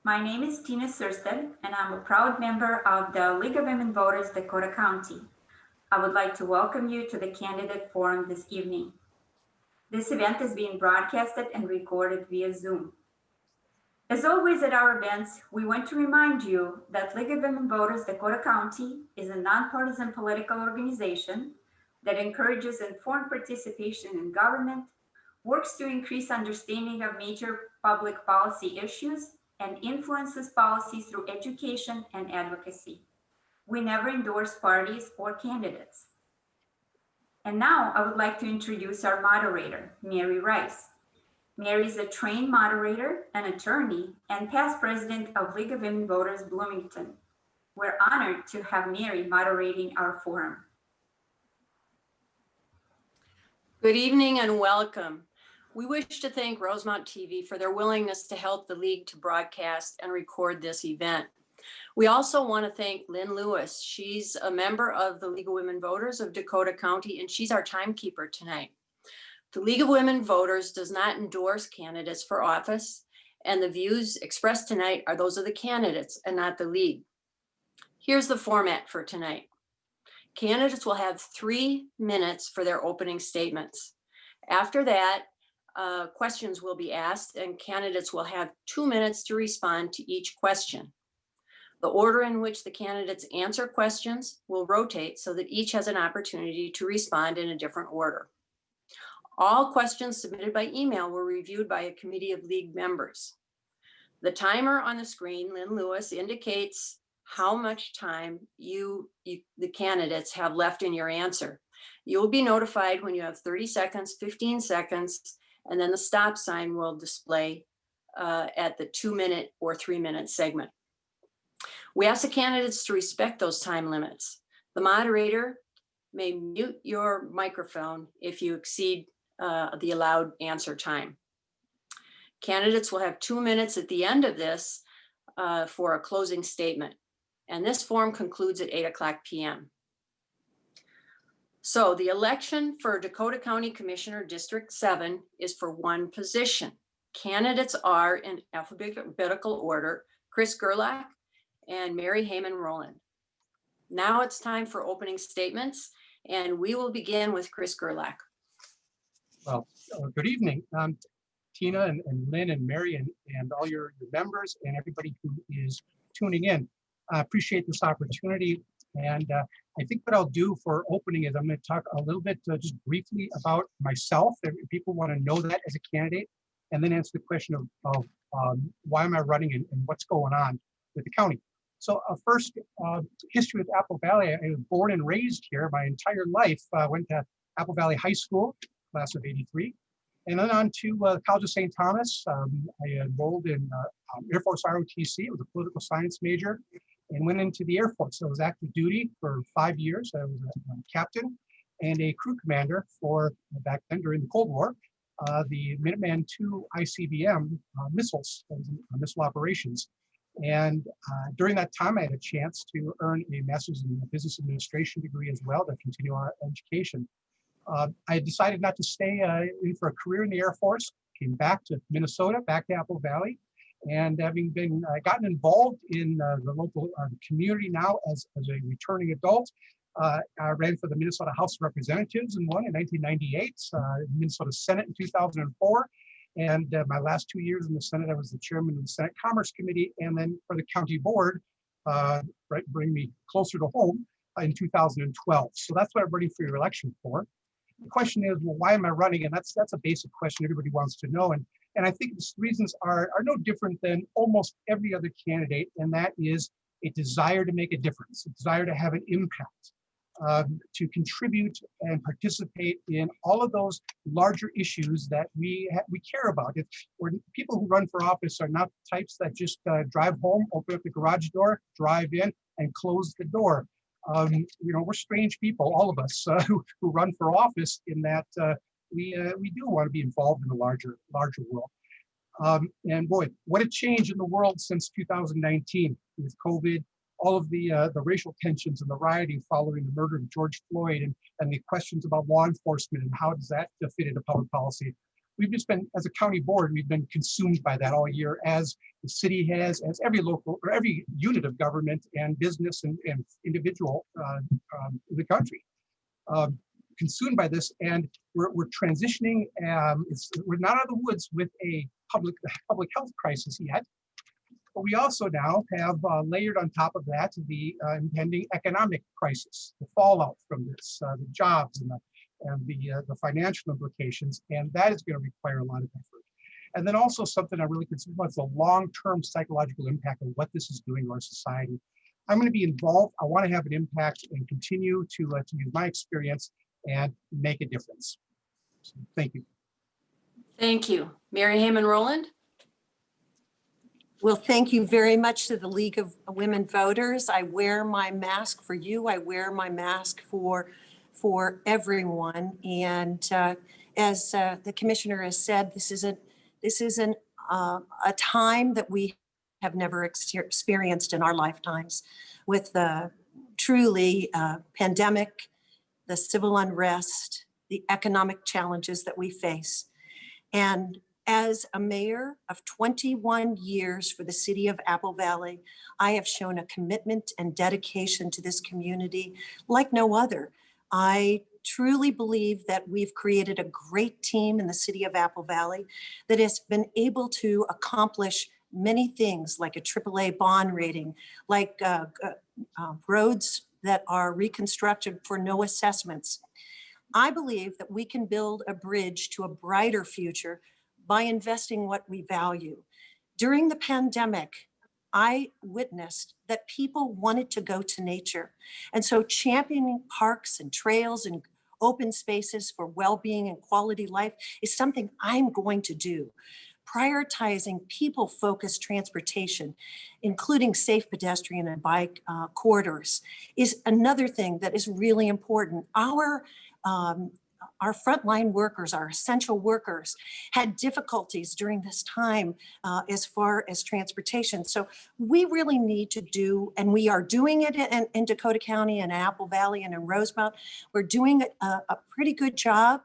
My name is Tina Sursted, and I'm a proud member of the League of Women Voters, Dakota County. I would like to welcome you to the Candidate Forum this evening. This event is being broadcasted and recorded via Zoom. As always at our events, we want to remind you that League of Women Voters, Dakota County is a nonpartisan political organization that encourages informed participation in government, works to increase understanding of major public policy issues, and influences policy through education and advocacy. We never endorse parties or candidates. And now I would like to introduce our moderator, Mary Rice. Mary is a trained moderator, an attorney, and past president of League of Women Voters Bloomington. We're honored to have Mary moderating our forum. Good evening and welcome. We wish to thank Rosemount TV for their willingness to help the League to broadcast and record this event. We also want to thank Lynn Lewis. She's a member of the League of Women Voters of Dakota County, and she's our timekeeper tonight. The League of Women Voters does not endorse candidates for office, and the views expressed tonight are those of the candidates and not the League. Here's the format for tonight. Candidates will have 3 minutes for their opening statements. After that, questions will be asked, and candidates will have 2 minutes to respond to each question. The order in which the candidates answer questions will rotate so that each has an opportunity to respond in a different order. All questions submitted by email were reviewed by a committee of League members. The timer on the screen, Lynn Lewis, indicates how much time the candidates have left in your answer. You will be notified when you have 30 seconds, 15 seconds, and then the stop sign will display at the 2-minute or 3-minute segment. We ask the candidates to respect those time limits. The moderator may mute your microphone if you exceed the allowed answer time. Candidates will have 2 minutes at the end of this for a closing statement. And this forum concludes at 8:00 p.m. So the election for Dakota County Commissioner District 7 is for one position. Candidates are in alphabetical order: Chris Gerlach and Mary Hamann-Roland. Now it's time for opening statements, and we will begin with Chris Gerlach. Well, good evening, Tina and Lynn and Mary and all your members and everybody who is tuning in. I appreciate this opportunity. And I think what I'll do for opening is I'm going to talk a little bit just briefly about myself, if people want to know that as a candidate, and then answer the question of why am I running and what's going on with the county. So first, history with Apple Valley. I was born and raised here my entire life. I went to Apple Valley High School, class of '83, and then on to College of St. Thomas. I enrolled in Air Force ROTC. It was a political science major, and went into the Air Force. So I was active duty for 5 years. I was a captain and a crew commander for, back then during the Cold War, the Minuteman II ICBM missiles, missile operations. And during that time, I had a chance to earn a master's in business administration degree as well to continue our education. I decided not to stay in for a career in the Air Force, came back to Minnesota, back to Apple Valley, and having been gotten involved in the local community now as a returning adult. I ran for the Minnesota House of Representatives and won in 1998, Minnesota Senate in 2004. And my last 2 years in the Senate, I was the chairman of the Senate Commerce Committee, and then for the county board, bring me closer to home in 2012. So that's what I'm running for your election for. The question is, well, why am I running? And that's a basic question everybody wants to know. And I think the reasons are no different than almost every other candidate, and that is a desire to make a difference, a desire to have an impact, to contribute and participate in all of those larger issues that we care about. People who run for office are not the types that just drive home, open up the garage door, drive in, and close the door. We're strange people, all of us who run for office, in that we do want to be involved in the larger world. And boy, what a change in the world since 2019 with COVID, all of the racial tensions and the rioting following the murder of George Floyd, and the questions about law enforcement and how does that fit into public policy. we've just been, as a county board, we've been consumed by that all year, as the city has, as every local or every unit of government and business and individual in the country. Consumed by this, and we're transitioning. We're not out of the woods with a public health crisis yet, but we also now have layered on top of that the impending economic crisis, the fallout from this, the jobs and the financial implications, and that is going to require a lot of effort. And then also something I'm really concerned about is the long-term psychological impact of what this is doing to our society. I'm going to be involved. I want to have an impact and continue to use my experience and make a difference. So, thank you. Thank you. Mary Hamann-Roland? Well, thank you very much to the League of Women Voters. I wear my mask for you. I wear my mask for everyone. And as the commissioner has said, this is a time that we have never experienced in our lifetimes, with the truly pandemic, the civil unrest, the economic challenges that we face. And as a mayor of 21 years for the city of Apple Valley, I have shown a commitment and dedication to this community like no other. I truly believe that we've created a great team in the city of Apple Valley that has been able to accomplish many things, like a AAA bond rating, like roads that are reconstructed for no assessments. I believe that we can build a bridge to a brighter future by investing what we value. During the pandemic, I witnessed that people wanted to go to nature. And so championing parks and trails and open spaces for well-being and quality life is something I'm going to do. Prioritizing people-focused transportation, including safe pedestrian and bike corridors, is another thing that is really important. Our frontline workers, our essential workers, had difficulties during this time as far as transportation. So we really need to do, and we are doing it in Dakota County and Apple Valley and in Rosemount. We're doing a pretty good job,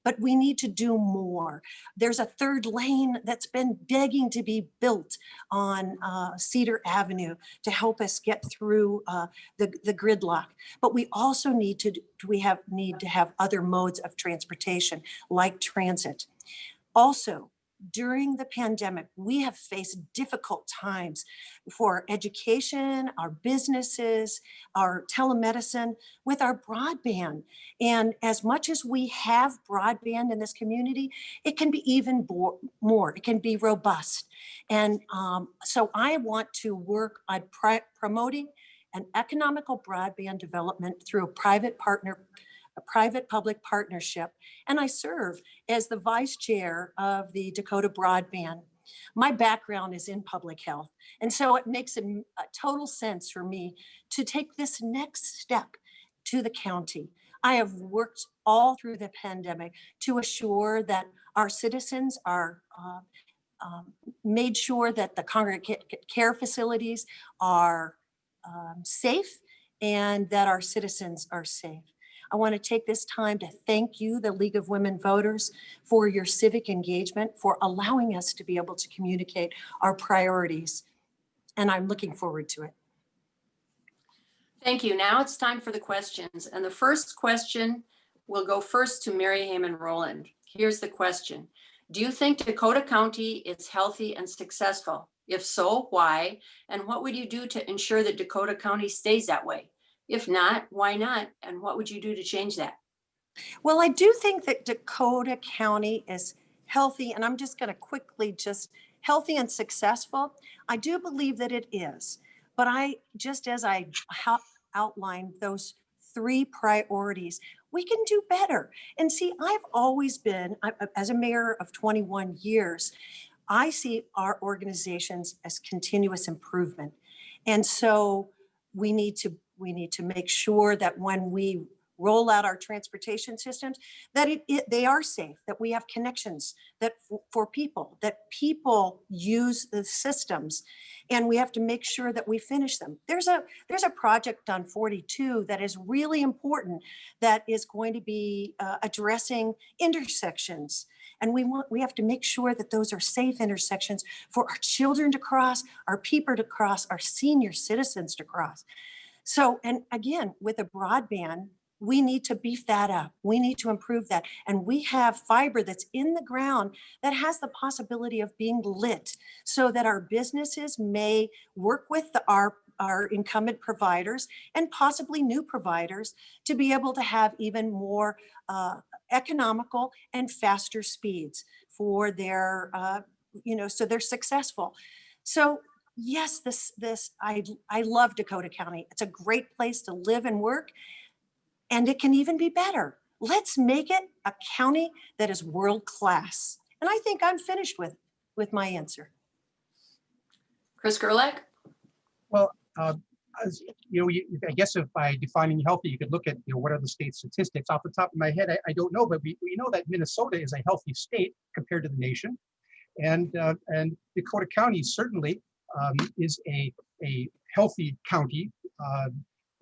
but we need to do more. There's a third lane that's been begging to be built on Cedar Avenue to help us get through the gridlock. But we also need to have other modes of transportation, like transit. Also, during the pandemic, we have faced difficult times for education, our businesses, our telemedicine, with our broadband. And as much as we have broadband in this community, it can be even more. It can be robust. And so I want to work on promoting an economical broadband development through a private-public partnership, and I serve as the vice chair of the Dakota Broadband. My background is in public health, and so it makes a total sense for me to take this next step to the county. I have worked all through the pandemic to assure that our citizens are made sure that the congregate care facilities are safe and that our citizens are safe. I want to take this time to thank you, the League of Women Voters, for your civic engagement, for allowing us to be able to communicate our priorities. And I'm looking forward to it. Thank you. Now it's time for the questions. And the first question will go first to Mary Hamann-Roland. Here's the question. Do you think Dakota County is healthy and successful? If so, why? And what would you do to ensure that Dakota County stays that way? If not, why not? And what would you do to change that? Well, I do think that Dakota County is healthy, and I'm just going to quickly healthy and successful. I do believe that it is, but just as I outlined those 3 priorities, we can do better. And see, I've always been, as a mayor of 21 years, I see our organizations as continuous improvement. And so we need to make sure that when we roll out our transportation systems, that they are safe, that we have connections, that for people, that people use the systems, and we have to make sure that we finish them. There's a project on 42 that is really important, that is going to be addressing intersections And we have to make sure that those are safe intersections for our children to cross, our people to cross, our senior citizens to cross. So, and again, with a broadband, we need to beef that up. We need to improve that. And we have fiber that's in the ground that has the possibility of being lit so that our businesses may work with our incumbent providers and possibly new providers to be able to have even more economical and faster speeds for their, so they're successful. So yes, I love Dakota County. It's a great place to live and work, and it can even be better. Let's make it a county that is world-class. And I think I'm finished with my answer. Chris Gerlach? Well, I guess if by defining healthy, you could look at, what are the state statistics. Off the top of my head, I don't know, but we know that Minnesota is a healthy state compared to the nation. And Dakota County certainly is a healthy county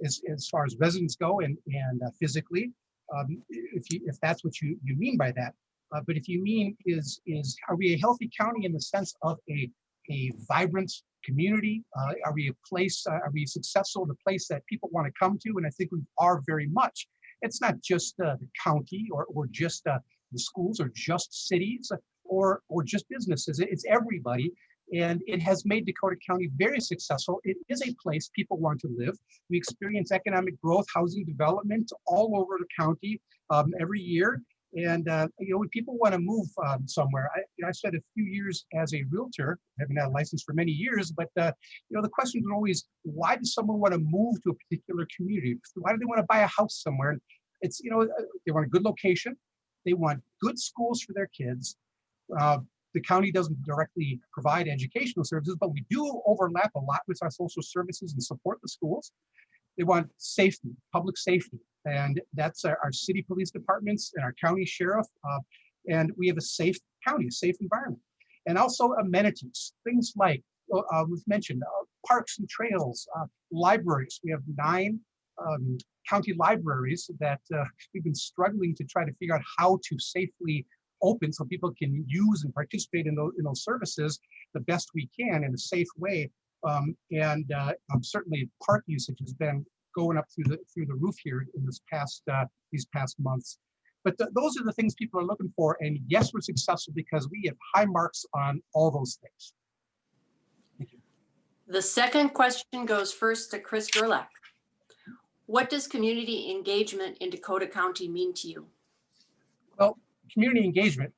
as far as residents go and physically, if that's what you mean by that. But if you mean are we a healthy county in the sense of a vibrant community? Are we a place, are we successful in a place that people want to come to? And I think we are very much. It's not just the county or just the schools or just cities or just businesses. It's everybody. And it has made Dakota County very successful. It is a place people want to live. We experience economic growth, housing development all over the county every year. And when people want to move somewhere, I spent a few years as a realtor, having had a license for many years, but the question is always, why does someone want to move to a particular community? Why do they want to buy a house somewhere? It's, they want a good location. They want good schools for their kids. The county doesn't directly provide educational services, but we do overlap a lot with our social services and support the schools. They want safety, public safety, and that's our city police departments and our county sheriff. And we have a safe county, a safe environment. And also amenities, things like we've mentioned, parks and trails, libraries. We have 9 county libraries that we've been struggling to try to figure out how to safely open so people can use and participate in those services the best we can in a safe way. Certainly park usage has been going up through the roof here in these past months. But those are the things people are looking for. And yes, we're successful because we have high marks on all those things. Thank you. The second question goes first to Chris Gerlach. What does community engagement in Dakota County mean to you? Well, community engagement,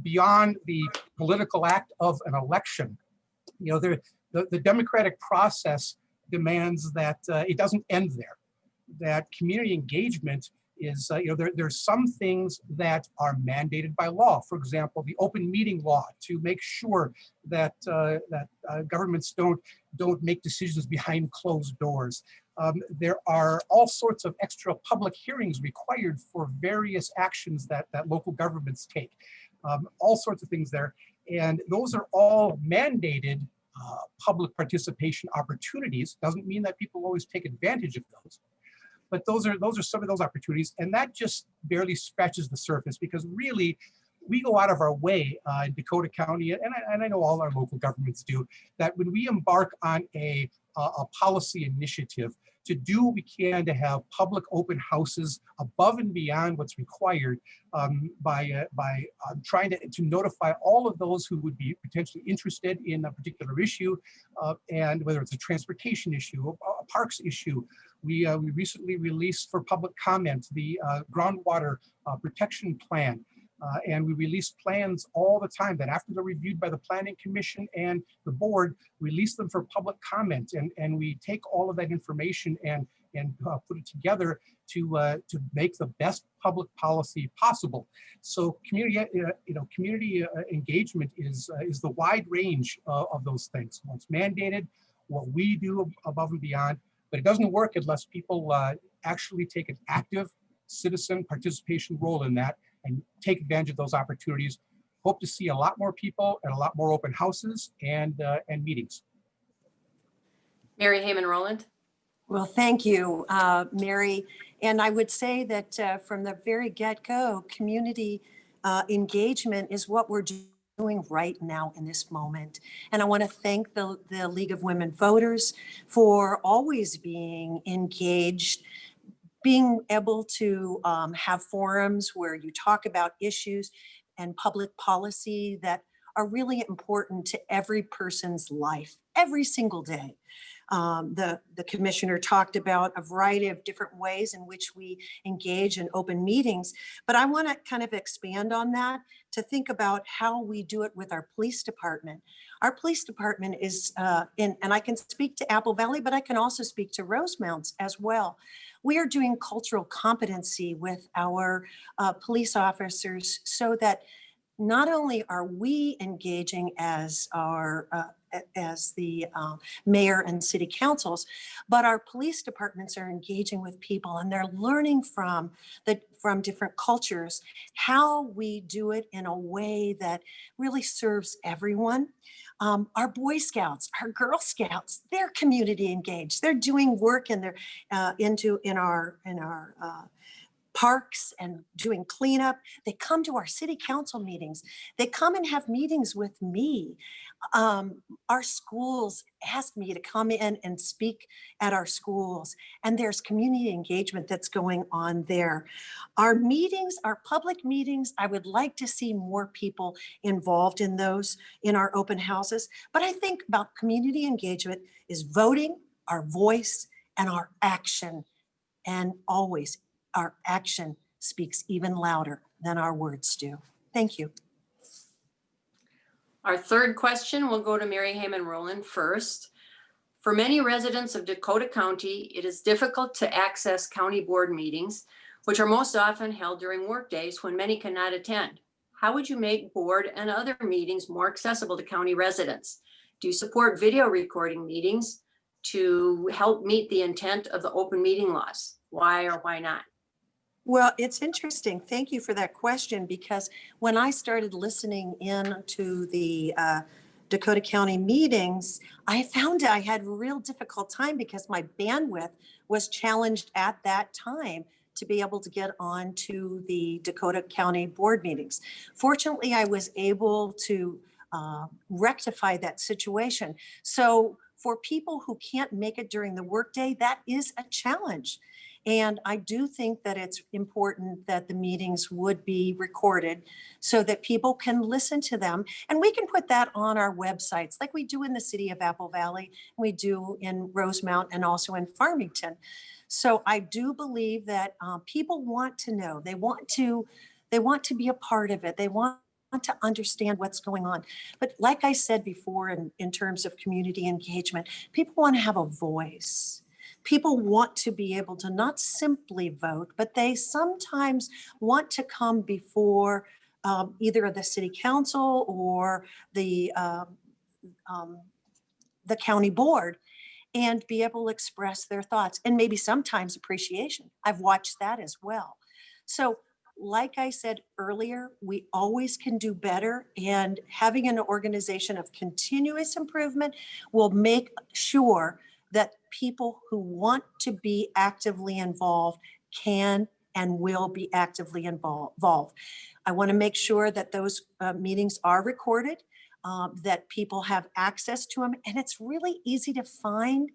beyond the political act of an election, the democratic process demands that it doesn't end there. That community engagement is, there's some things that are mandated by law. For example, the open meeting law to make sure that governments don't make decisions behind closed doors. There are all sorts of extra public hearings required for various actions that local governments take. All sorts of things there. And those are all mandated public participation opportunities. Doesn't mean that people always take advantage of those. But those are some of those opportunities. And that just barely scratches the surface, because really, we go out of our way in Dakota County, and I know all our local governments do, that when we embark on a policy initiative to do what we can to have public open houses above and beyond what's required, by trying to notify all of those who would be potentially interested in a particular issue, and whether it's a transportation issue, a parks issue. We recently released for public comment the groundwater protection plan. And we release plans all the time that, after they're reviewed by the Planning Commission and the board, release them for public comment. And we take all of that information and put it together to make the best public policy possible. So community engagement is the wide range of those things. What's mandated, what we do above and beyond, but it doesn't work unless people actually take an active citizen participation role in that and take advantage of those opportunities. Hope to see a lot more people and a lot more open houses and meetings. Mary Hamann-Roland. Well, thank you, Mary. And I would say that from the very get-go, community engagement is what we're doing right now in this moment. And I want to thank the League of Women Voters for always being engaged, being able to have forums where you talk about issues and public policy that are really important to every person's life every single day. The commissioner talked about a variety of different ways in which we engage in open meetings, but I want to kind of expand on that to think about how we do it with our police department. Our police department is, and I can speak to Apple Valley, but I can also speak to Rosemount as well. We are doing cultural competency with our police officers so that not only are we engaging as our as the mayor and city councils, but our police departments are engaging with people and they're learning from different cultures how we do it in a way that really serves everyone. Our Boy Scouts, our Girl Scouts, they're community engaged. They're doing work in their in our parks and doing cleanup. They come to our city council meetings. They come and have meetings with me. Our schools ask me to come in and speak at our schools, and there's community engagement that's going on there. Our meetings, our public meetings, I would like to see more people involved in those in our open houses. But I think about community engagement is voting, our voice, and our action, and always our action speaks even louder than our words do. Thank you. Our third question will go to Mary Hamann-Roland first. For many residents of Dakota County, it is difficult to access county board meetings, which are most often held during work days when many cannot attend. How would you make board and other meetings more accessible to county residents? Do you support video recording meetings to help meet the intent of the open meeting laws? Why or why not? Well, it's interesting. Thank you for that question, because when I started listening in to the Dakota County meetings, I found I had a real difficult time because my bandwidth was challenged at that time to be able to get on to the Dakota County board meetings. Fortunately, I was able to rectify that situation. So for people who can't make it during the workday, that is a challenge. And I do think that it's important that the meetings would be recorded so that people can listen to them. And we can put that on our websites like we do in the city of Apple Valley, we do in Rosemount and also in Farmington. So I do believe that people want to know, they want to be a part of it. They want to understand what's going on. But like I said before, in terms of community engagement, people want to have a voice. People want to be able to not simply vote, but they sometimes want to come before either the city council or the county board and be able to express their thoughts and maybe sometimes appreciation. I've watched that as well. So like I said earlier, we always can do better, and having an organization of continuous improvement will make sure that people who want to be actively involved can and will be actively involved. I want to make sure that those meetings are recorded, that people have access to them, and it's really easy to find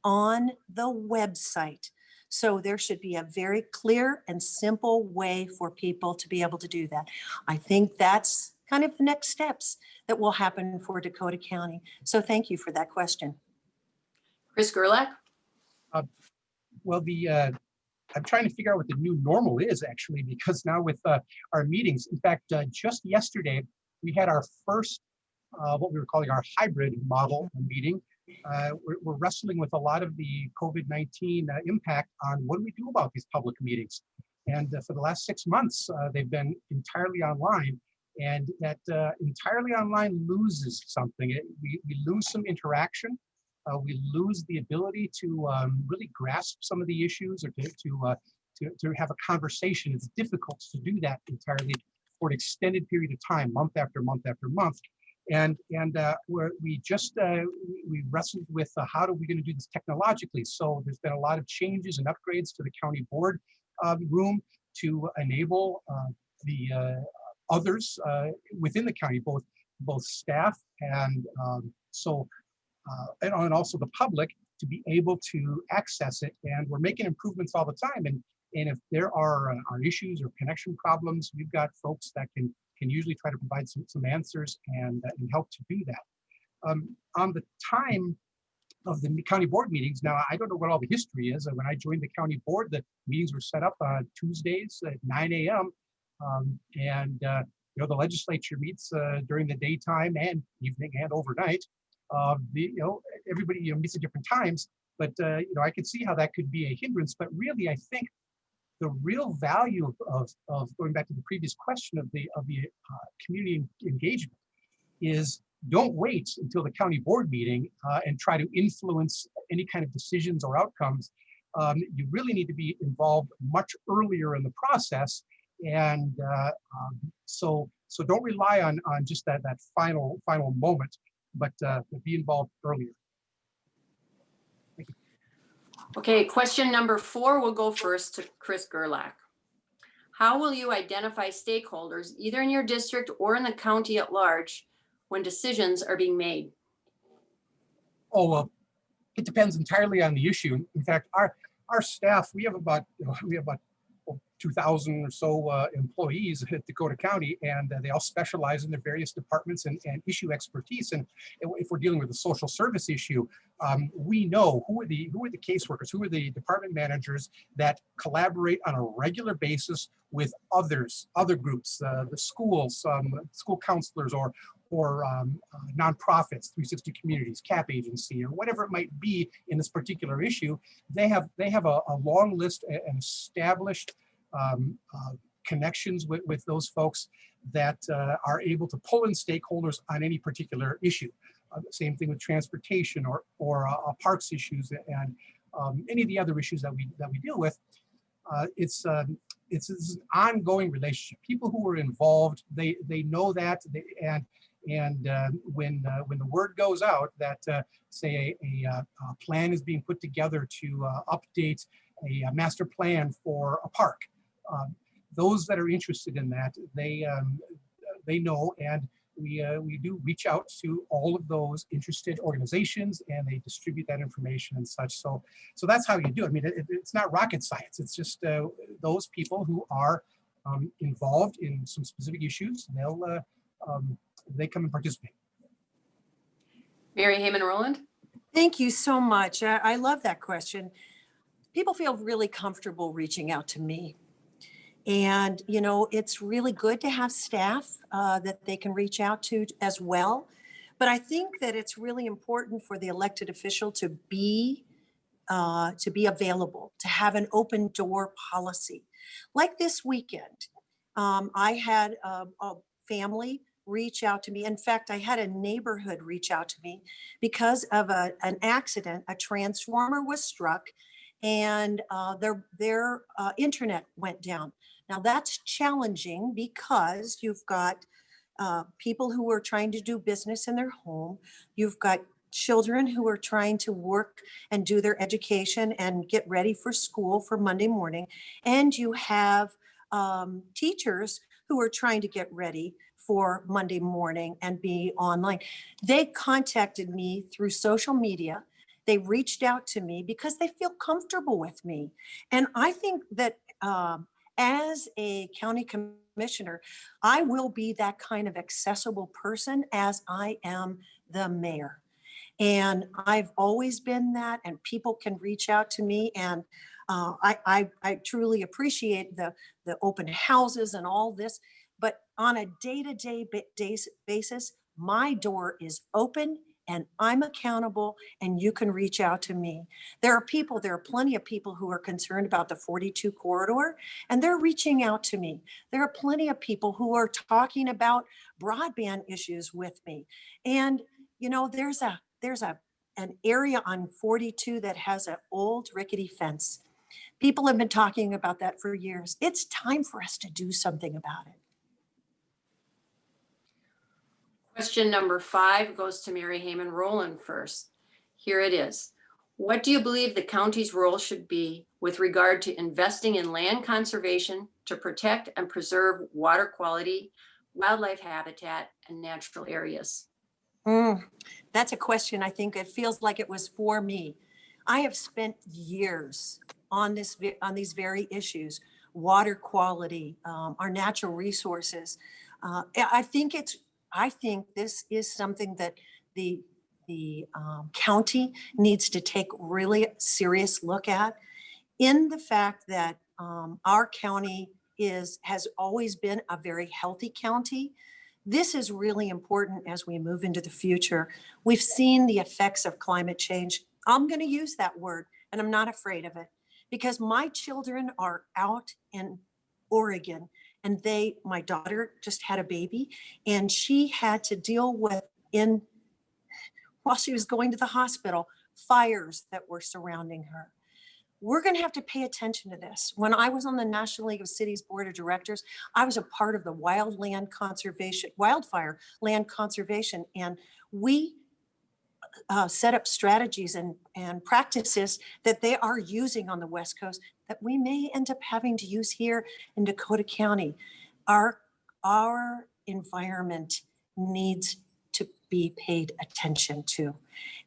on the website. So there should be a very clear and simple way for people to be able to do that. I think that's kind of the next steps that will happen for Dakota County. So thank you for that question. Chris Gerlach? Well, I'm trying to figure out what the new normal is, actually, because now with our meetings, in fact, just yesterday, we had our first, what we were calling our hybrid model meeting. We're wrestling with a lot of the COVID-19 impact on what do we do about these public meetings. And for the last 6 months, they've been entirely online, and that entirely online loses something. We lose some interaction. We lose the ability to really grasp some of the issues, or to have a conversation. It's difficult to do that entirely for an extended period of time, month after month after month. And we wrestled with how are we going to do this technologically. So there's been a lot of changes and upgrades to the county board room to enable the others within the county, both staff and and also the public, to be able to access it. And we're making improvements all the time. And if there are issues or connection problems, we've got folks that can usually try to provide some answers and help to do that. On the time of the county board meetings, now I don't know what all the history is. When I joined the county board, the meetings were set up on Tuesdays at 9 a.m. The legislature meets during the daytime and evening and overnight. Everybody meets at different times, but I could see how that could be a hindrance. But really, I think the real value of going back to the previous question of the community engagement is, don't wait until the county board meeting and try to influence any kind of decisions or outcomes. You really need to be involved much earlier in the process, and so don't rely on just that final moment, but be involved earlier. Okay, question number 4 will go first to Chris Gerlach. How will you identify stakeholders, either in your district or in the county at large, when decisions are being made? Oh, well, it depends entirely on the issue. In fact, our staff, we have about 2,000 or so employees at Dakota County, and they all specialize in their various departments and issue expertise. And if we're dealing with a social service issue, we know who are the caseworkers, who are the department managers that collaborate on a regular basis with other groups, the schools, school counselors, or nonprofits, 360 Communities, CAP agency, or whatever it might be in this particular issue. They have a long list and established connections with those folks that are able to pull in stakeholders on any particular issue. Same thing with transportation or parks issues and any of the other issues that we deal with. It's an ongoing relationship. People who are involved, they know that, and when the word goes out that say a plan is being put together to update a master plan for a park, those that are interested in that, they know, and we do reach out to all of those interested organizations, and they distribute that information and such. So that's how you do it. I mean, it's not rocket science. It's just those people who are involved in some specific issues, they come and participate. Mary Hamann-Roland? Thank you so much. I love that question. People feel really comfortable reaching out to me. And, it's really good to have staff that they can reach out to as well. But I think that it's really important for the elected official to be available, to have an open door policy. Like this weekend, I had a family reach out to me. In fact, I had a neighborhood reach out to me because of an accident. A transformer was struck and their internet went down. Now that's challenging because you've got people who are trying to do business in their home. You've got children who are trying to work and do their education and get ready for school for Monday morning. And you have teachers who are trying to get ready for Monday morning and be online. They contacted me through social media. They reached out to me because they feel comfortable with me. And I think that as a county commissioner, I will be that kind of accessible person as I am the mayor. And I've always been that, and people can reach out to me. And I truly appreciate the open houses and all this. But on a day-to-day basis, my door is open and I'm accountable, and you can reach out to me. There are plenty of people who are concerned about the 42 corridor, and they're reaching out to me. There are plenty of people who are talking about broadband issues with me. And, there's an area on 42 that has an old rickety fence. People have been talking about that for years. It's time for us to do something about it. Question number 5 goes to Mary Hamann-Roland first. Here it is. What do you believe the county's role should be with regard to investing in land conservation to protect and preserve water quality, wildlife habitat, and natural areas? That's a question I think it feels like it was for me. I have spent years on on these very issues, water quality, our natural resources. I think this is something that the county needs to take really serious look at, in the fact that our county has always been a very healthy county. This is really important as we move into the future. We've seen the effects of climate change. I'm going to use that word, and I'm not afraid of it, because my children are out in Oregon, and my daughter just had a baby, and she had to deal with, while she was going to the hospital, fires that were surrounding her. We're going to have to pay attention to this. When I was on the National League of Cities Board of Directors, I was a part of the wildfire land conservation, and we set up strategies and practices that they are using on the West Coast that we may end up having to use here in Dakota County. Our environment needs to be paid attention to.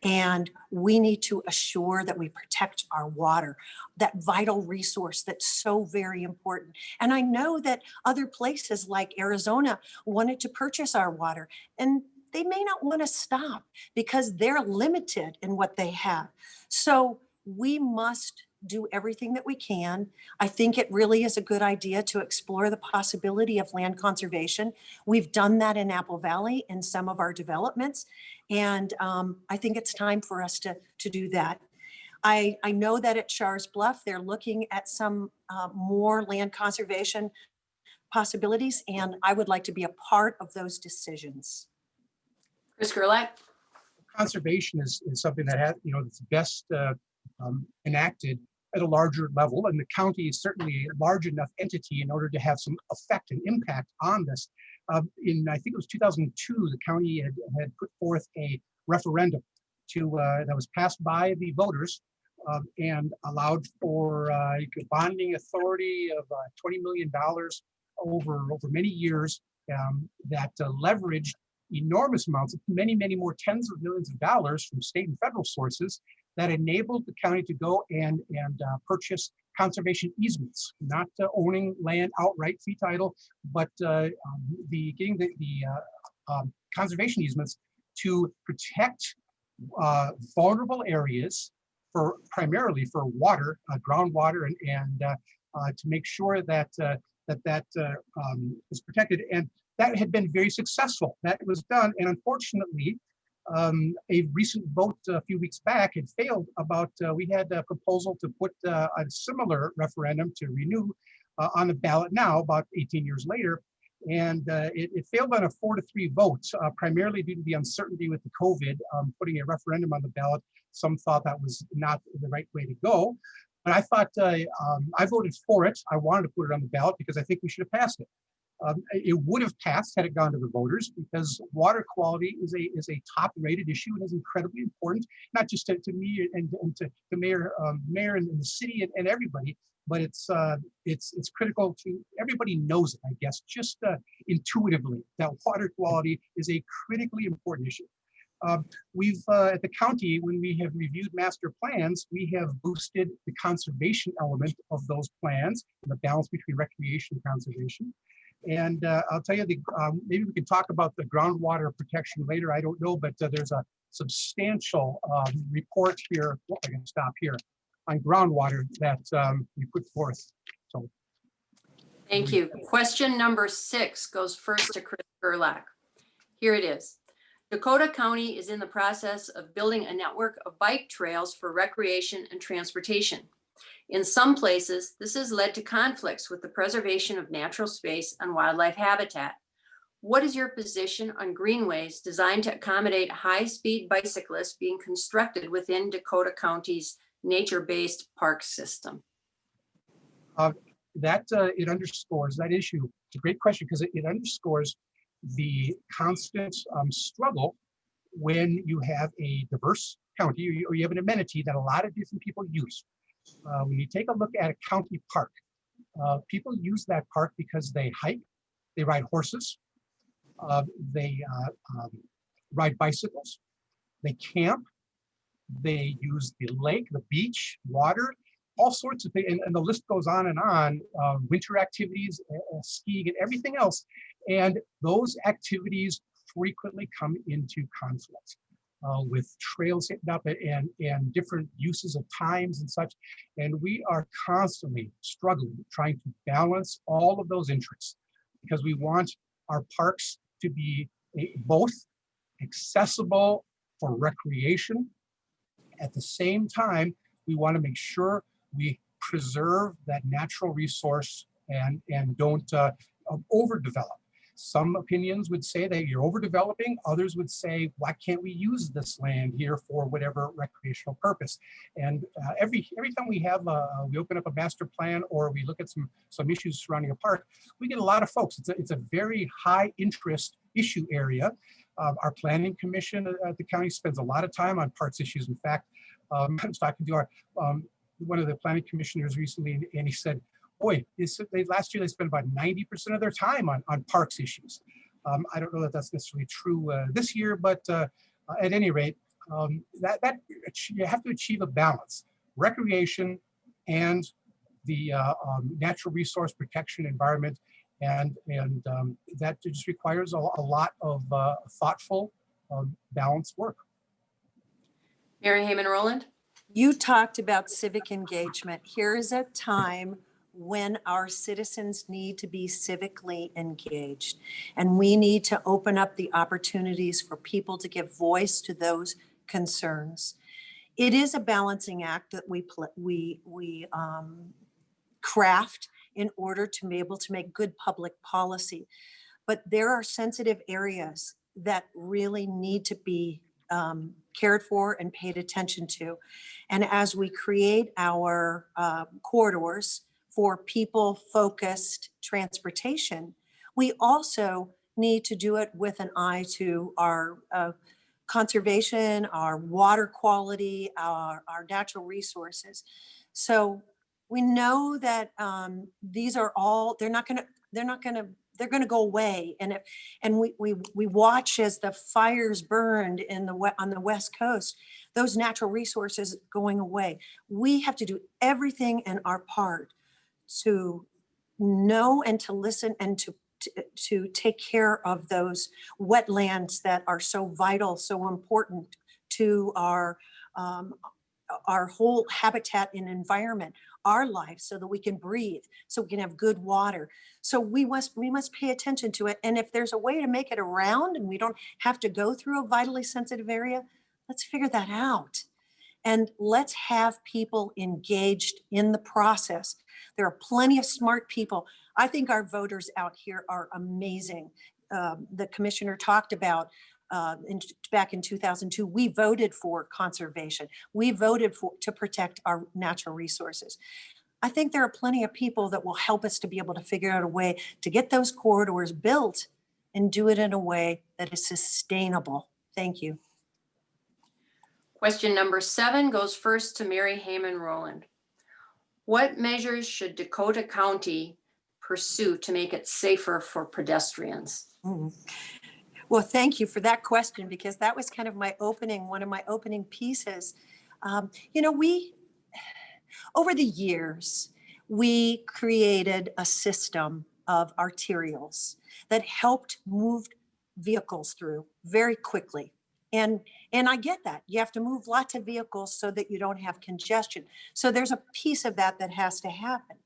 And we need to assure that we protect our water, that vital resource that's so very important. And I know that other places like Arizona wanted to purchase our water, and they may not want to stop because they're limited in what they have. So we must do everything that we can. I think it really is a good idea to explore the possibility of land conservation. We've done that in Apple Valley in some of our developments. And I think it's time for us to do that. I know that at Shars Bluff, they're looking at some more land conservation possibilities, and I would like to be a part of those decisions. Chris Gerlach? Conservation is something that has, that's best enacted at a larger level, and the county is certainly a large enough entity in order to have some effect and impact on this. I think it was 2002, the county had put forth a referendum that was passed by the voters and allowed for bonding authority of $20 million over many years that leveraged enormous amounts, many more tens of millions of dollars from state and federal sources that enabled the county to go and purchase conservation easements, not owning land outright fee title, but getting the conservation easements to protect vulnerable areas primarily for water, groundwater, and to make sure that is protected. And that had been very successful. That was done, and unfortunately, a recent vote a few weeks back had failed we had a proposal to put a similar referendum to renew on the ballot now, about 18 years later. And it failed on a 4-3 vote, primarily due to the uncertainty with the COVID, putting a referendum on the ballot. Some thought that was not the right way to go. But I thought, I voted for it. I wanted to put it on the ballot because I think we should have passed it. It would have passed had it gone to the voters, because water quality is a top-rated issue and is incredibly important, not just to me and to mayor and the city and everybody, but it's critical to everybody. Knows it, I guess, just intuitively, that water quality is a critically important issue. We've at the county, when we have reviewed master plans, we have boosted the conservation element of those plans, and the balance between recreation and conservation. And I'll tell you, maybe we can talk about the groundwater protection later. I don't know, but there's a substantial report here. Well, I can stop here on groundwater that we put forth. So, thank you. Question number 6 goes first to Chris Gerlach. Here it is. Dakota County is in the process of building a network of bike trails for recreation and transportation. In some places, this has led to conflicts with the preservation of natural space and wildlife habitat. What is your position on greenways designed to accommodate high-speed bicyclists being constructed within Dakota County's nature-based park system? It underscores that issue. It's a great question, because it underscores the constant struggle when you have a diverse county or you have an amenity that a lot of different people use. When you take a look at a county park, people use that park because they hike, they ride horses, They ride bicycles, they camp, they use the lake, the beach, water, all sorts of things, and the list goes on and on, winter activities, skiing and everything else. And those activities frequently come into conflict with trails hitting up and different uses of times and such. And we are constantly struggling, trying to balance all of those interests because we want our parks to be both accessible for recreation. At the same time, we want to make sure we preserve that natural resource and don't overdevelop. Some opinions would say that you're overdeveloping. Others would say, why can't we use this land here for whatever recreational purpose? And every time we have we open up a master plan or we look at some issues surrounding a park, we get a lot of folks. It's a very high interest issue area. Our planning commission at the county spends a lot of time on parks issues. In fact, I was talking to our one of the planning commissioners recently, and he said, boy, last year they spent about 90% of their time on parks issues. I don't know that that's necessarily true this year, but at any rate, that you have to achieve a balance, recreation and the natural resource protection environment, and that just requires a lot of thoughtful, balanced work. Mary Hamann-Roland. You talked about civic engagement. Here is a time when our citizens need to be civically engaged, and we need to open up the opportunities for people to give voice to those concerns. It is a balancing act that we craft in order to be able to make good public policy, but there are sensitive areas that really need to be cared for and paid attention to. And as we create our corridors for people-focused transportation, we also need to do it with an eye to our conservation, our water quality, our natural resources. So we know that these are all, they're going to go away. And we watch as the fires burned on the West Coast, those natural resources going away. We have to do everything in our part to know and to listen and to take care of those wetlands that are so vital, so important to our whole habitat and environment, our life, so that we can breathe, so we can have good water. So we must pay attention to it. And if there's a way to make it around and we don't have to go through a vitally sensitive area, let's figure that out. And let's have people engaged in the process. There are plenty of smart people. I think our voters out here are amazing. The commissioner talked about back in 2002, we voted for conservation. We voted to protect our natural resources. I think there are plenty of people that will help us to be able to figure out a way to get those corridors built and do it in a way that is sustainable. Thank you. Question number 7 goes first to Mary Hamann-Roland. What measures should Dakota County pursue to make it safer for pedestrians? Well, thank you for that question, because that was kind of one of my opening pieces. Over the years, we created a system of arterials that helped move vehicles through very quickly. And I get that. You have to move lots of vehicles so that you don't have congestion. So there's a piece of that has to happen.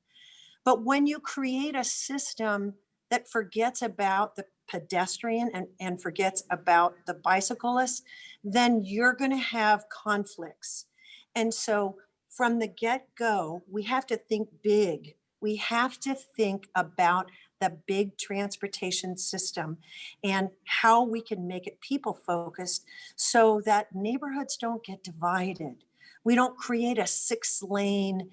But when you create a system that forgets about the pedestrian and forgets about the bicyclist, then you're going to have conflicts. And so from the get-go, we have to think big. We have to think about the big transportation system and how we can make it people-focused so that neighborhoods don't get divided. We don't create a 6-lane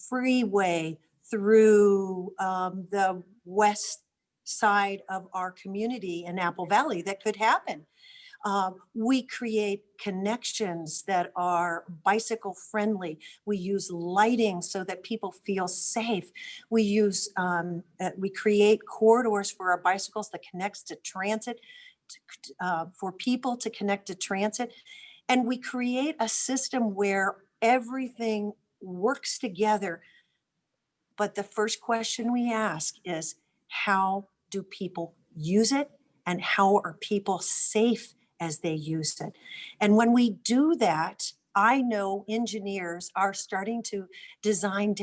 freeway through the west side of our community in Apple Valley. That could happen. We create connections that are bicycle friendly. We use lighting so that people feel safe. We create corridors for our bicycles that connects to transit, for people to connect to transit. And we create a system where everything works together. But the first question we ask is, how do people use it? And how are people safe as they use it? And when we do that, I know engineers are starting to design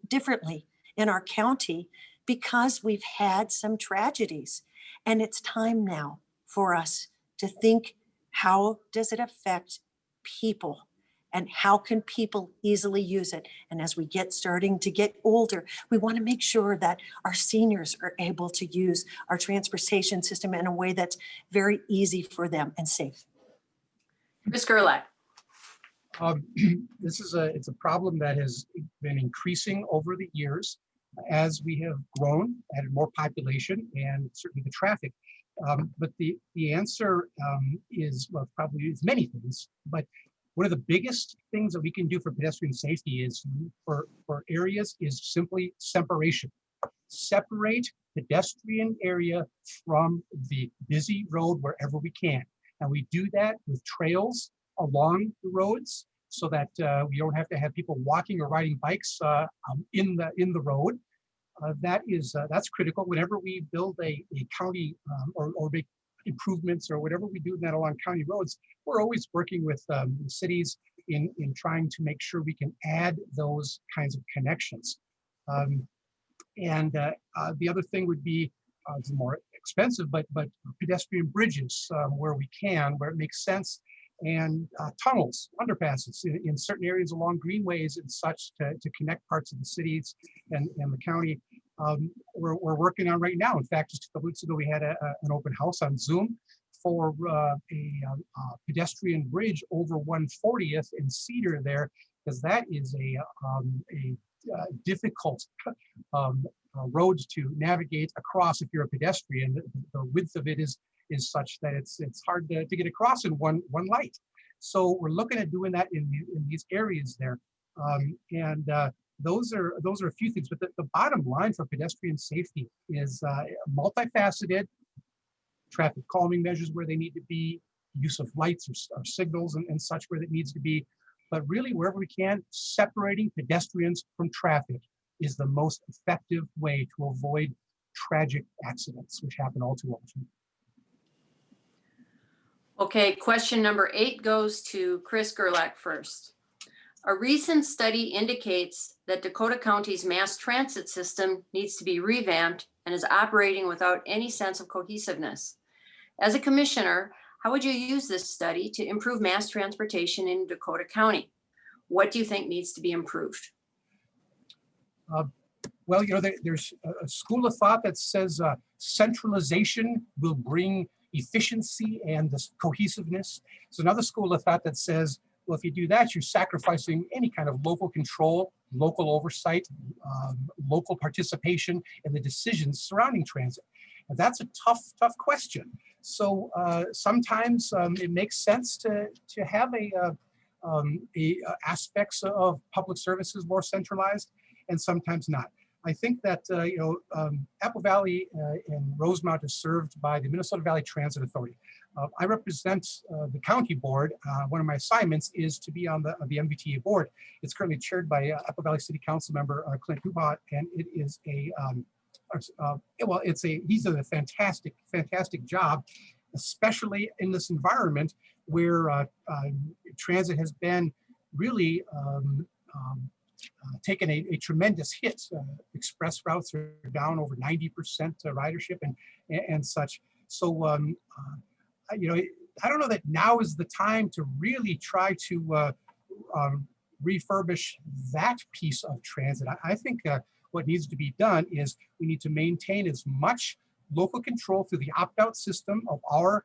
differently in our county because we've had some tragedies. And it's time now for us to think, how does it affect people? And how can people easily use it? And as we starting to get older, we want to make sure that our seniors are able to use our transportation system in a way that's very easy for them and safe. Ms. Gerlach. It's a problem that has been increasing over the years as we have grown, added more population, and certainly the traffic. But the answer is, well, probably is many things, but one of the biggest things that we can do for pedestrian safety is for areas is simply separation. Separate pedestrian area from the busy road wherever we can. And we do that with trails along the roads so that we don't have to have people walking or riding bikes in the road. That's critical. Whenever we build a county or make improvements or whatever we do that along county roads, we're always working with cities in trying to make sure we can add those kinds of connections. The other thing would be, it's more expensive, but pedestrian bridges where we can, where it makes sense, and tunnels, underpasses in certain areas along greenways and such to connect parts of the cities and the county. We're working on right now. In fact, just a couple weeks ago, we had an open house on Zoom for a pedestrian bridge over 140th in Cedar there, because that is a difficult road to navigate across if you're a pedestrian. The width of it is such that it's hard to get across in one light. So we're looking at doing that in these areas there. Those are a few things, but the bottom line for pedestrian safety is multifaceted: traffic calming measures where they need to be, use of lights or signals and such where it needs to be, but really wherever we can, separating pedestrians from traffic is the most effective way to avoid tragic accidents, which happen all too often. Okay, question number 8 goes to Chris Gerlach first. A recent study indicates that Dakota County's mass transit system needs to be revamped and is operating without any sense of cohesiveness. As a commissioner, how would you use this study to improve mass transportation in Dakota County? What do you think needs to be improved? Well, there's a school of thought that says centralization will bring efficiency and this cohesiveness. There's another school of thought that says, well, if you do that, you're sacrificing any kind of local control, local oversight, local participation in the decisions surrounding transit. And that's a tough question. So sometimes it makes sense to have aspects of public services more centralized, and sometimes not. I think that Apple Valley and Rosemount is served by the Minnesota Valley Transit Authority. I represent the county board. One of my assignments is to be on the MVTA board. It's currently chaired by Apple Valley City Council member Clint Hubot, and it is he's done a fantastic job, especially in this environment where transit has been really taken a tremendous hit. Express routes are down over 90% ridership and such. So I don't know that now is the time to really try to refurbish that piece of transit. I think what needs to be done is we need to maintain as much local control through the opt-out system of our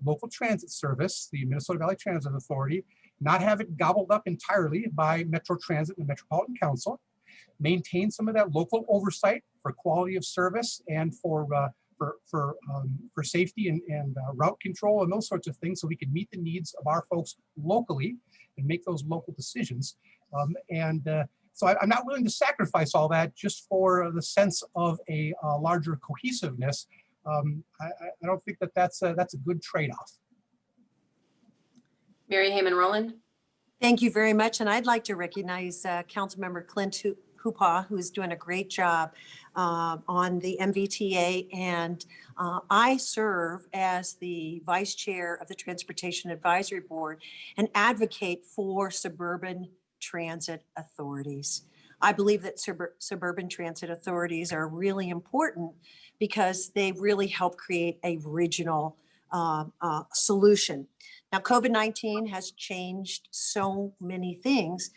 local transit service, the Minnesota Valley Transit Authority, not have it gobbled up entirely by Metro Transit and the Metropolitan Council, maintain some of that local oversight for quality of service and for for safety and route control and those sorts of things, so we can meet the needs of our folks locally and make those local decisions. So I'm not willing to sacrifice all that just for the sense of a larger cohesiveness. I don't think that that's a good trade-off. Mary Hamann-Roland. Thank you very much. And I'd like to recognize Councilmember Clint Hoopaw, who's doing a great job on the MVTA. And I serve as the Vice Chair of the Transportation Advisory Board and advocate for suburban transit authorities. I believe that suburban transit authorities are really important because they really help create a regional solution. Now, COVID-19 has changed so many things,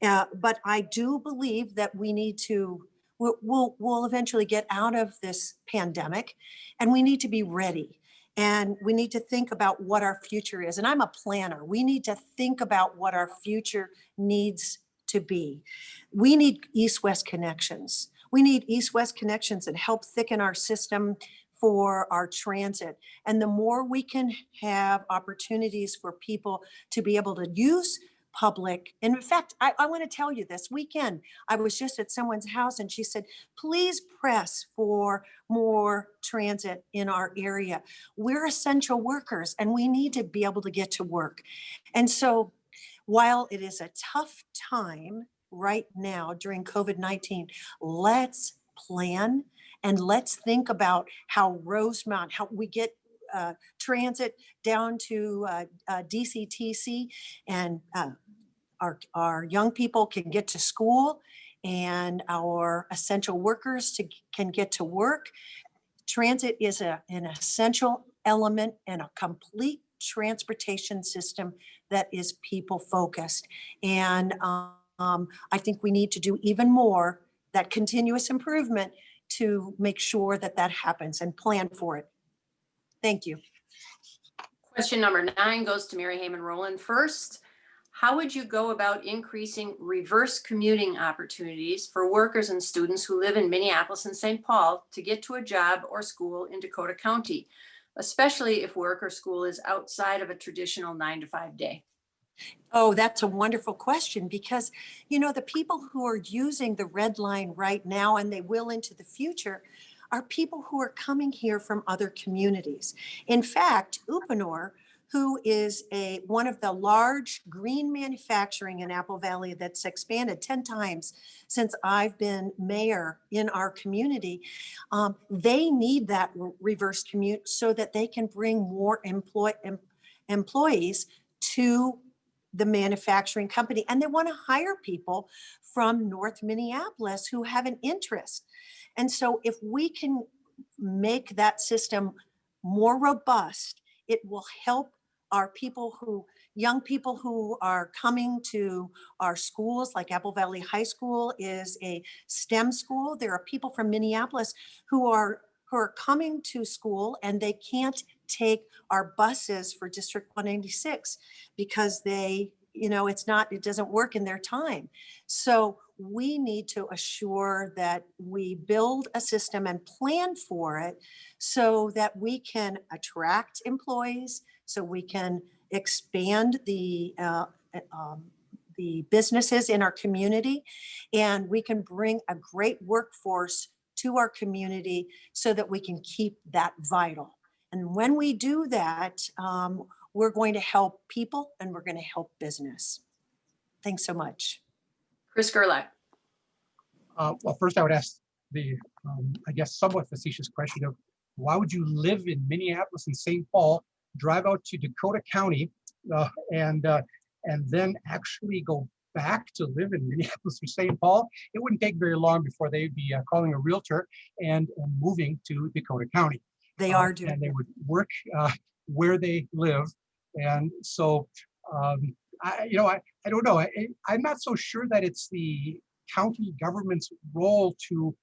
but I do believe that we need to, we'll eventually get out of this pandemic, and we need to be ready. And we need to think about what our future is. And I'm a planner. We need to think about what our future needs to be. We need east-west connections. We need east-west connections that help thicken our system for our transit. And the more we can have opportunities for people to be able to use public. And in fact, I want to tell you, this weekend, I was just at someone's house and she said, please press for more transit in our area. We're essential workers and we need to be able to get to work. And so while it is a tough time right now during COVID-19, let's plan and let's think about how Rosemount, how we get transit down to DCTC, and our young people can get to school and our essential workers can get to work. Transit is an essential element in a complete transportation system that is people focused. And I think we need to do even more, that continuous improvement, to make sure that that happens and plan for it. Thank you. Question number 9 goes to Mary Hamann-Roland. First, how would you go about increasing reverse commuting opportunities for workers and students who live in Minneapolis and St. Paul to get to a job or school in Dakota County, especially if work or school is outside of a traditional 9-to-5 day? Oh, that's a wonderful question, because, you know, the people who are using the red line right now, and they will into the future, are people who are coming here from other communities. In fact, Uponor, who is one of the large green manufacturing in Apple Valley that's expanded 10 times since I've been mayor in our community, they need that reverse commute so that they can bring more employees to the manufacturing company. And they want to hire people from North Minneapolis who have an interest. And so if we can make that system more robust, it will help our young people who are coming to our schools, like Apple Valley High School is a STEM school. There are people from Minneapolis who are coming to school and they can't take our buses for District 196 because it doesn't work in their time. So we need to assure that we build a system and plan for it so that we can attract employees, so we can expand the businesses in our community, and we can bring a great workforce to our community so that we can keep that vital. And when we do that, we're going to help people and we're going to help business. Thanks so much. Chris Gerlach. Well, first I would ask the, I guess, somewhat facetious question of why would you live in Minneapolis and St. Paul, drive out to Dakota County, and then actually go back to live in Minneapolis or St. Paul? It wouldn't take very long before they'd be calling a realtor and moving to Dakota County. They are doing. And they would work where they live. And so, I don't know. I'm not so sure that it's the county government's role to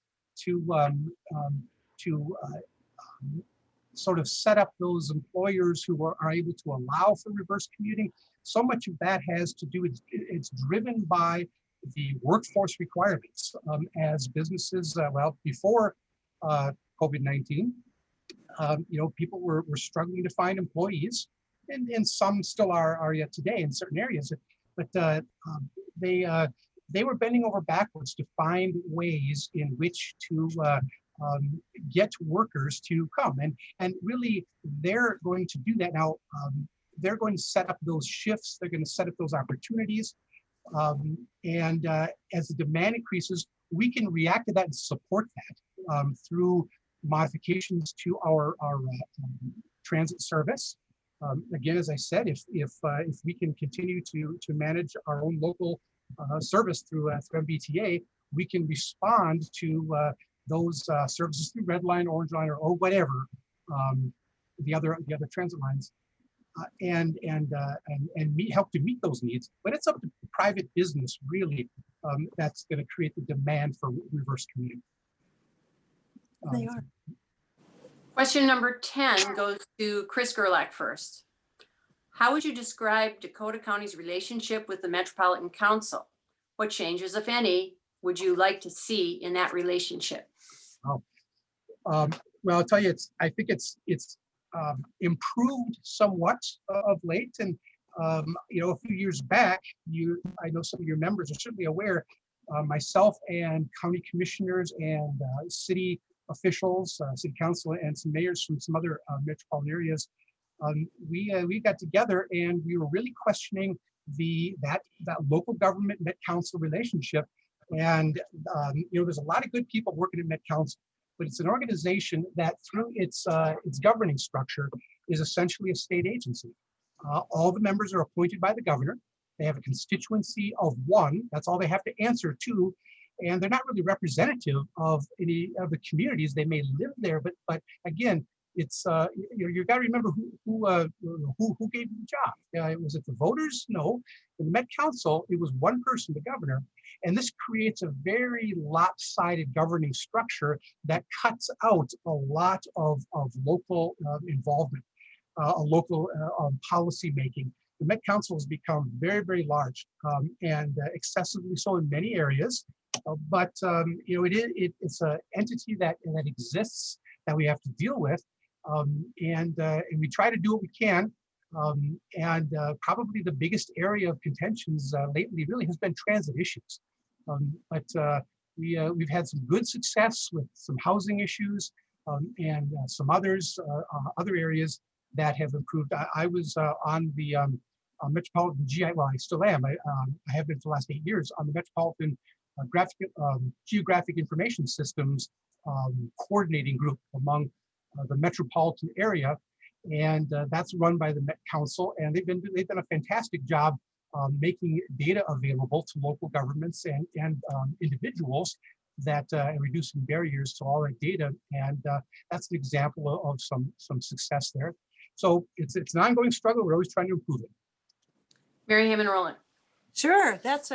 sort of set up those employers who are able to allow for reverse commuting. So much of that has to do with, it's driven by the workforce requirements as businesses, before COVID-19, People were struggling to find employees, and some still are yet today in certain areas. But they were bending over backwards to find ways in which to get workers to come, and really they're going to do that now. They're going to set up those shifts. They're going to set up those opportunities, and as the demand increases, we can react to that and support that through modifications to our transit service. Again, as I said, if we can continue to manage our own local service through MBTA, we can respond to those services through Red Line, Orange Line, or whatever the other transit lines, and help to meet those needs. But it's up to private business really that's going to create the demand for reverse commuting. They are. Question number 10 goes to Chris Gerlach first. How would you describe Dakota County's relationship with the Metropolitan Council? What changes, if any, would you like to see in that relationship? Oh, well, I'll tell you, I think it's improved somewhat of late. And a few years back, I know some of your members are certainly aware. Myself and county commissioners and city officials, city council, and some mayors from some other metropolitan areas, we got together and we were really questioning that local government Met Council relationship. And there's a lot of good people working at Met Council, but it's an organization that through its governing structure is essentially a state agency. All the members are appointed by the governor. They have a constituency of one. That's all they have to answer to. And they're not really representative of any of the communities. They may live there, but again, it's you got to remember who gave you the job. Was it the voters? No. In the Met Council, it was one person, the governor, and this creates a very lopsided governing structure that cuts out a lot of local involvement, local policy making. The Met Council has become very, very large and excessively so in many areas. But it's an entity that exists that we have to deal with, and we try to do what we can. Probably the biggest area of contentions lately really has been transit issues. But we've had some good success with some housing issues and some other areas that have improved. I was on the Metropolitan well, I still am. I have been for the last 8 years on the Metropolitan Geographic Information Systems coordinating group among the metropolitan area, and that's run by the Met Council, and they've done a fantastic job making data available to local governments and individuals that reducing barriers to all that data, and that's an example of some success there. So it's an ongoing struggle. We're always trying to improve it. Mary Hamann-Roland. Sure, that's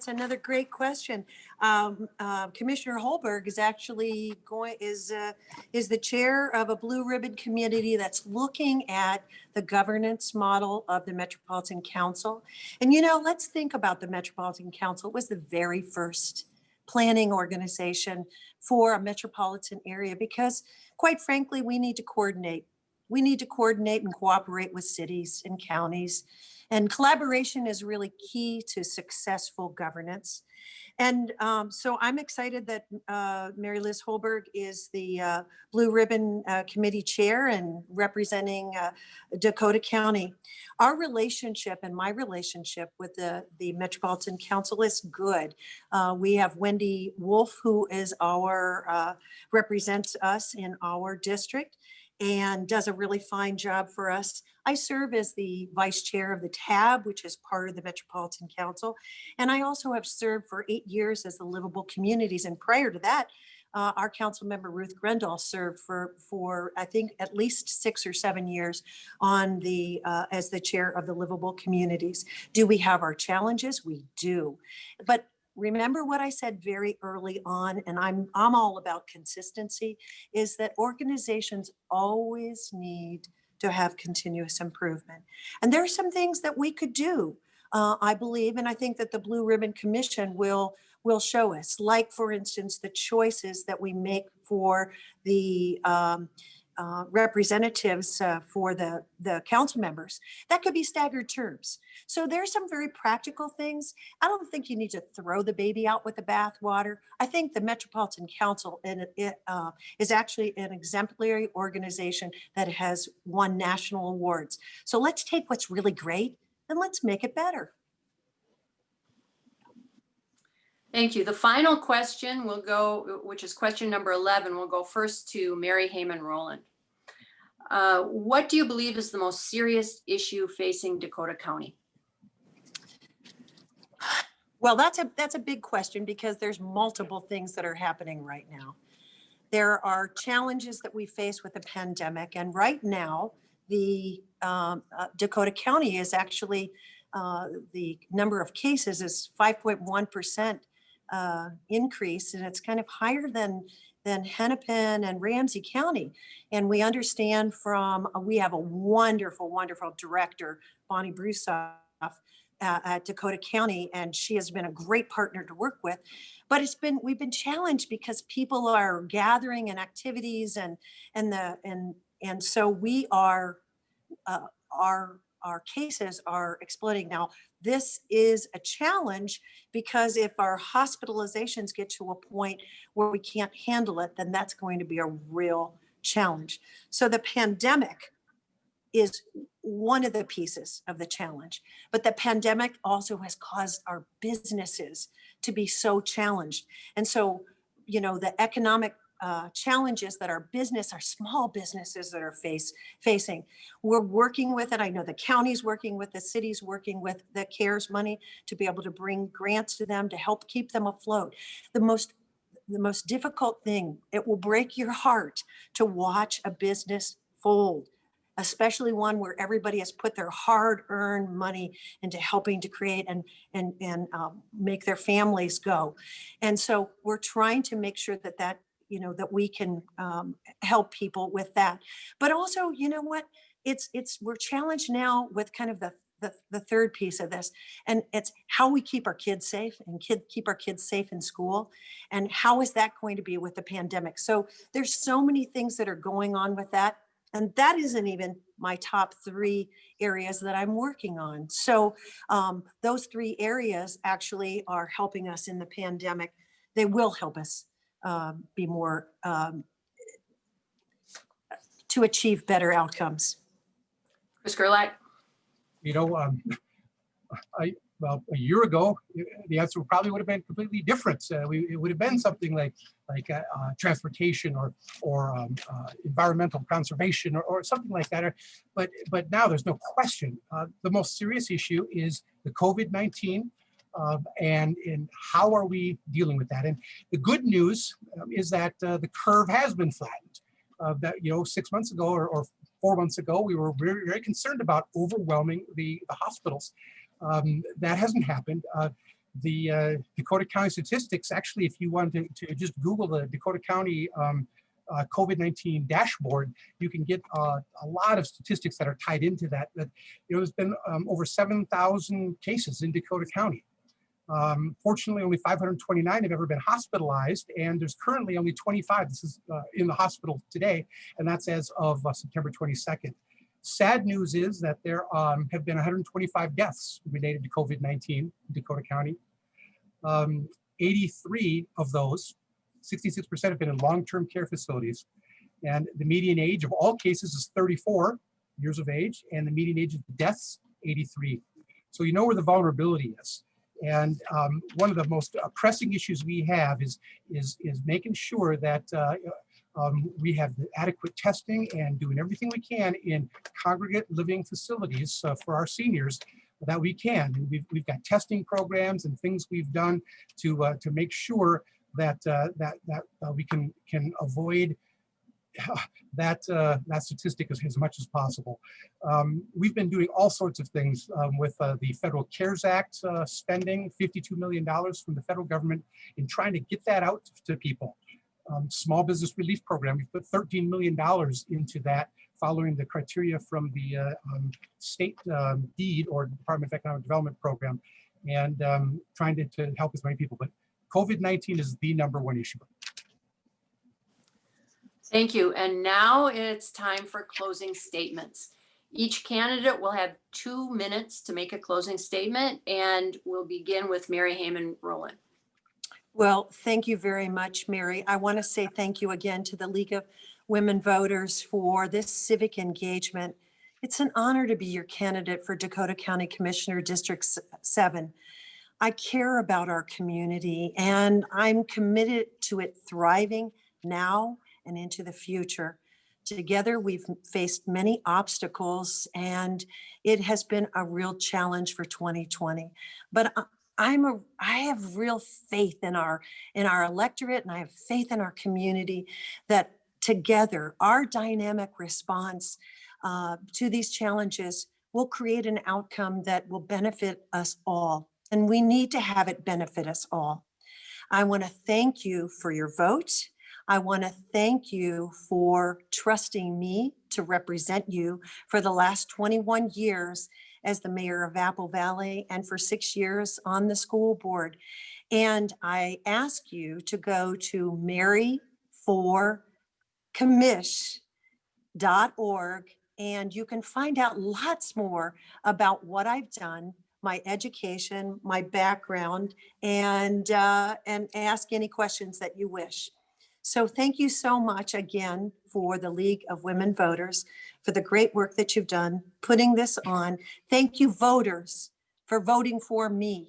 another great question. Commissioner Holberg is actually is the chair of a blue ribbon committee that's looking at the governance model of the Metropolitan Council. And let's think about the Metropolitan Council. It was the very first planning organization for a metropolitan area because, quite frankly, we need to coordinate. We need to coordinate and cooperate with cities and counties. And collaboration is really key to successful governance. And so I'm excited that Mary Liz Holberg is the Blue Ribbon Committee Chair and representing Dakota County. Our relationship and my relationship with the Metropolitan Council is good. We have Wendy Wolf, who is represents us in our district and does a really fine job for us. I serve as the vice chair of the TAB, which is part of the Metropolitan Council. And I also have served for 8 years as the Livable Communities. And prior to that, our council member Ruth Grendel served for I think at least 6 or 7 years on as the chair of the Livable Communities. Do we have our challenges? We do. But remember what I said very early on, and I'm all about consistency, is that organizations always need to have continuous improvement. And there are some things that we could do, I believe, and I think that the Blue Ribbon Commission will show us, like, for instance, the choices that we make for the representatives for the council members, that could be staggered terms. So there's some very practical things. I don't think you need to throw the baby out with the bathwater. I think the Metropolitan Council is actually an exemplary organization that has won national awards. So let's take what's really great and let's make it better. Thank you. The final question will go, which is question number 11, will go first to Mary Hamann-Roland. What do you believe is the most serious issue facing Dakota County? Well, that's a big question because there's multiple things that are happening right now. There are challenges that we face with the pandemic, and right now, the Dakota County is actually the number of cases is 5.1% increase, and it's kind of higher than Hennepin and Ramsey County. And we understand from, we have a wonderful, wonderful director, Bonnie Brusoff, at Dakota County, and she has been a great partner to work with. But we've been challenged because people are gathering and activities, and so we are our cases are exploding. Now, this is a challenge because if our hospitalizations get to a point where we can't handle it, then that's going to be a real challenge. So the pandemic is one of the pieces of the challenge, but the pandemic also has caused our businesses to be so challenged. And so, you know, the economic challenges that our small businesses that are facing. We're working with it. I know the county's working with, the city's working with the CARES money to be able to bring grants to them to help keep them afloat. The most difficult thing, it will break your heart to watch a business fold, especially one where everybody has put their hard-earned money into helping to create and make their families go. And so we're trying to make sure that that we can help people with that. But also, you know what, we're challenged now with kind of the third piece of this, and it's how we keep our kids safe and keep our kids safe in school, and how is that going to be with the pandemic. So there's so many things that are going on with that, and that isn't even my top 3 areas that I'm working on. So those 3 areas actually are helping us in the pandemic. They will help us be more, to achieve better outcomes. Chris Gerlach? You know, well, a year ago, the answer probably would have been completely different. It would have been something like transportation or environmental conservation or something like that. But now there's no question. The most serious issue is the COVID-19. And how are we dealing with that? And the good news is that the curve has been flattened. That 6 months ago or 4 months ago, we were very, very concerned about overwhelming the hospitals. That hasn't happened. The Dakota County statistics, actually, if you want to just Google the Dakota County COVID-19 dashboard, you can get a lot of statistics that are tied into that. There's been over 7,000 cases in Dakota County. Fortunately, only 529 have ever been hospitalized, and there's currently only 25. This is in the hospital today, and that's as of September 22nd. Sad news is that there have been 125 deaths related to COVID-19 in Dakota County. 83 of those, 66%, have been in long-term care facilities, and the median age of all cases is 34 years of age, and the median age of deaths, 83. So you know where the vulnerability is. And one of the most pressing issues we have is making sure that we have the adequate testing and doing everything we can in congregate living facilities for our seniors that we can. And we've got testing programs and things we've done to make sure that we can avoid that statistic as much as possible. We've been doing all sorts of things with the Federal CARES Act spending, $52 million from the federal government in trying to get that out to people. Small Business Relief Program, we've put $13 million into that following the criteria from the state DEED or Department of Economic Development program, and trying to help as many people. But COVID-19 is the #1 issue. Thank you. And now it's time for closing statements. Each candidate will have 2 minutes to make a closing statement, and we'll begin with Mary Hamann-Roland. Well, thank you very much, Mary. I want to say thank you again to the League of Women Voters for this civic engagement. It's an honor to be your candidate for Dakota County Commissioner District 7. I care about our community and I'm committed to it thriving now and into the future. Together, we've faced many obstacles and it has been a real challenge for 2020. But I have real faith in our electorate, and I have faith in our community that together, our dynamic response to these challenges will create an outcome that will benefit us all. And we need to have it benefit us all. I want to thank you for your vote. I want to thank you for trusting me to represent you for the last 21 years as the mayor of Apple Valley and for 6 years on the school board. And I ask you to go to maryforcommish.org and you can find out lots more about what I've done, my education, my background, and ask any questions that you wish. So thank you so much again for the League of Women Voters, for the great work that you've done, putting this on. Thank you, voters, for voting for me.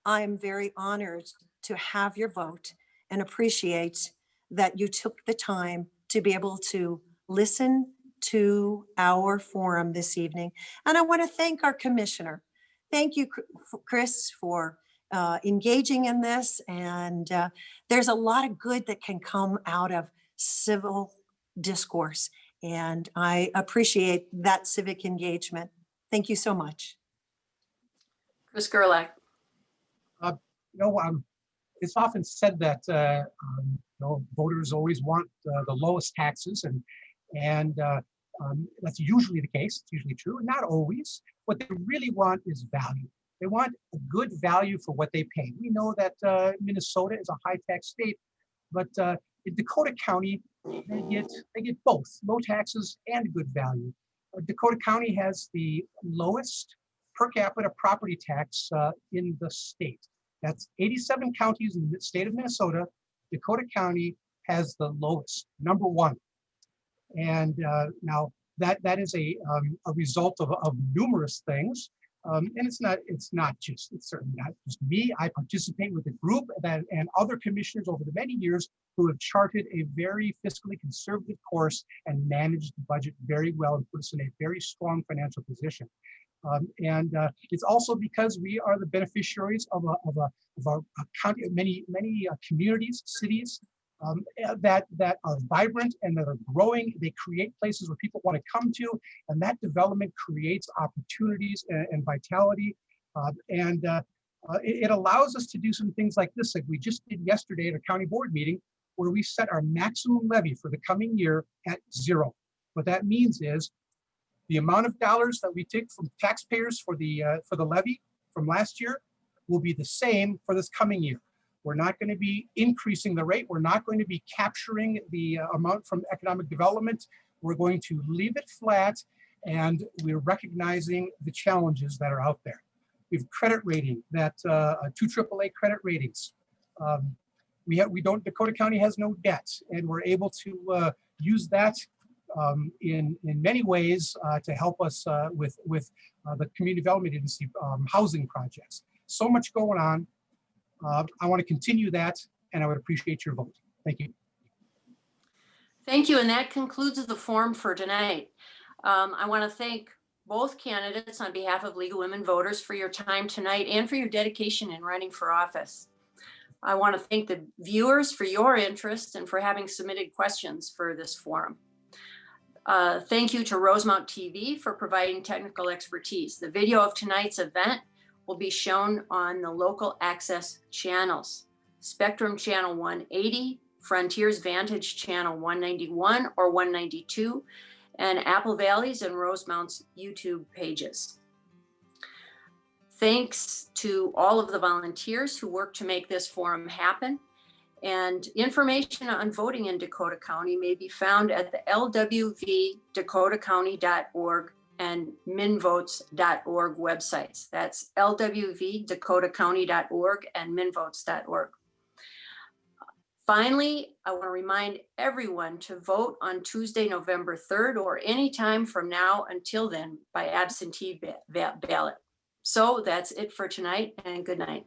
I am very honored to have your vote and appreciate that you took the time to be able to listen to our forum this evening. And I want to thank our commissioner. Thank you, Chris, for engaging in this. And there's a lot of good that can come out of civil discourse. And I appreciate that civic engagement. Thank you so much. Chris Gerlach. It's often said that voters always want the lowest taxes, and that's usually the case. It's usually true, not always. What they really want is value. They want a good value for what they pay. We know that Minnesota is a high tax state, but in Dakota County, they get both low taxes and good value. Dakota County has the lowest per capita property tax in the state. That's 87 counties in the state of Minnesota. Dakota County has the lowest, number 1. And now that is a result of numerous things. And it's certainly not just me. I participate with a group and other commissioners over the many years who have charted a very fiscally conservative course and managed the budget very well and put us in a very strong financial position. And it's also because we are the beneficiaries of a county, many communities, cities that are vibrant and that are growing. They create places where people want to come to, and that development creates opportunities and vitality. It allows us to do some things like this, like we just did yesterday at a county board meeting, where we set our maximum levy for the coming year at 0. What that means is the amount of dollars that we take from taxpayers for the levy from last year will be the same for this coming year. We're not going to be increasing the rate. We're not going to be capturing the amount from economic development. We're going to leave it flat, and we're recognizing the challenges that are out there. We have credit rating, that 2 AAA credit ratings. Dakota County has no debt, and we're able to use that in many ways to help us with the Community Development Agency housing projects. So much going on. I want to continue that, and I would appreciate your vote. Thank you. Thank you, and that concludes the forum for tonight. I want to thank both candidates on behalf of League of Women Voters for your time tonight and for your dedication in running for office. I want to thank the viewers for your interest and for having submitted questions for this forum. Thank you to Rosemount TV for providing technical expertise. The video of tonight's event will be shown on the local access channels: Spectrum Channel 180, Frontiers Vantage Channel 191 or 192, and Apple Valley's and Rosemount's YouTube pages. Thanks to all of the volunteers who work to make this forum happen. And information on voting in Dakota County may be found at the lwvdakotacounty.org and minvotes.org websites. That's lwvdakotacounty.org and minvotes.org. Finally, I want to remind everyone to vote on Tuesday, November 3rd, or any time from now until then by absentee ballot. So that's it for tonight, and good night.